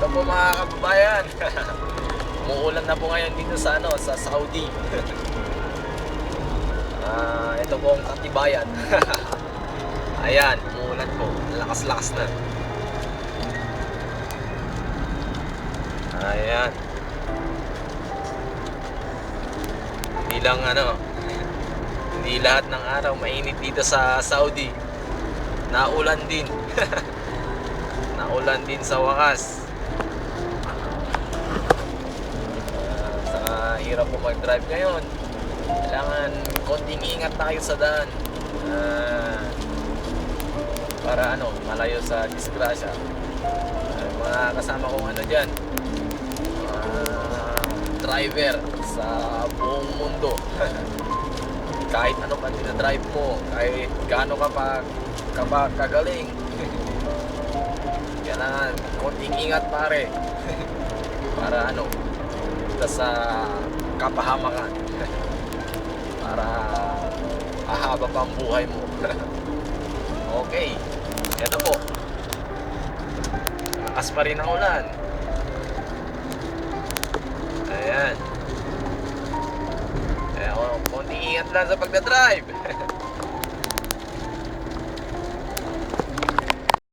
Ito po mga kababayan. Umuulan na po ngayon dito sa sa Saudi. Ito po ang katibayan. Ayan, umuulan po. Lakas-lakas na. Ayan. Hindi lang hindi lahat ng araw mainit dito sa Saudi. Naulan din. Naulan din sa wakas. Sa hirap po mag-drive ngayon. Kailangan konting ingat tayo sa daan. Para malayo sa disgrasya. Mga kasama kong dyan, driver sa buong mundo. Kahit ano pa dinadrive mo, kahit gaano ka pa kagaling, kailangan konting ingat pare. Para sa kapahamakan. Para ahaba pa ang buhay mo. Okay, ito po, lakas pa rin ang ulan. Ayan. Kaya konting ingat lang sa pagdadrive.